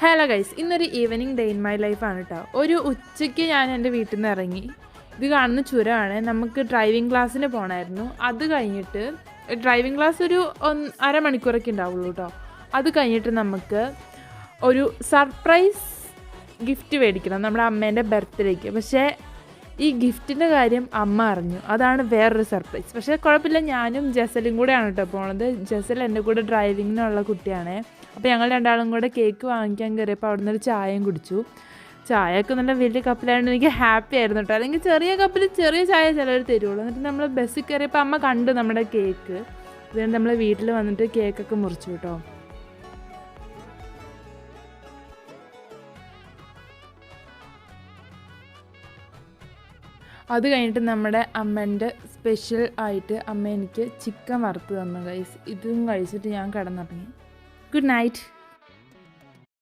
Hello guys, ഇന്നൊരു evening day in my ലൈഫാണ് കേട്ടോ. ഒരു ഉച്ചയ്ക്ക് ഞാൻ എൻ്റെ വീട്ടിൽ നിന്ന് ഇറങ്ങി. ഇത് കാണുന്ന ചുരമാണ്. നമുക്ക് ഡ്രൈവിംഗ് ക്ലാസ്സിന് പോകണമായിരുന്നു. അത് കഴിഞ്ഞിട്ട് ഡ്രൈവിംഗ് ക്ലാസ് ഒരു അരമണിക്കൂറൊക്കെ ഉണ്ടാവുള്ളൂ കേട്ടോ. അത് കഴിഞ്ഞിട്ട് നമുക്ക് ഒരു സർപ്രൈസ് ഗിഫ്റ്റ് മേടിക്കണം നമ്മുടെ അമ്മേൻ്റെ ബർത്ത്ഡേക്ക്. പക്ഷേ ഈ ഗിഫ്റ്റിൻ്റെ കാര്യം അമ്മ അറിഞ്ഞു. അതാണ് വേറൊരു സർപ്രൈസ്. പക്ഷേ കുഴപ്പമില്ല, ഞാനും ജസലും കൂടെയാണ് കേട്ടോ പോണത്. ജസൽ എൻ്റെ കൂടെ ഡ്രൈവിങ്ങിനുള്ള കുട്ടിയാണ്. അപ്പോൾ ഞങ്ങൾ രണ്ടാളും കൂടെ കേക്ക് വാങ്ങിക്കാൻ കയറിയപ്പോൾ അവിടെ നിന്നൊരു ചായയും കുടിച്ചു. ചായയൊക്കെ നല്ല വലിയ കപ്പിലായതുകൊണ്ട് എനിക്ക് ഹാപ്പി ആയിരുന്നു കേട്ടോ. അല്ലെങ്കിൽ ചെറിയ കപ്പിൽ ചെറിയ ചായ ചിലർ തരുള്ളൂ. എന്നിട്ട് നമ്മൾ ബസ്സിൽ കയറിയപ്പോൾ അമ്മ കണ്ടു നമ്മുടെ കേക്ക്. അതുകൊണ്ട് നമ്മൾ വീട്ടിൽ വന്നിട്ട് കേക്കൊക്കെ മുറിച്ചു കേട്ടോ. അത് കഴിഞ്ഞിട്ട് നമ്മുടെ അമ്മേൻ്റെ സ്പെഷ്യൽ ആയിട്ട് അമ്മ എനിക്ക് ചിക്കൻ വറുത്ത് തന്നു ഗൈസ്. ഇതും കഴിച്ചിട്ട് ഞാൻ കിടന്നുറങ്ങി. Good night.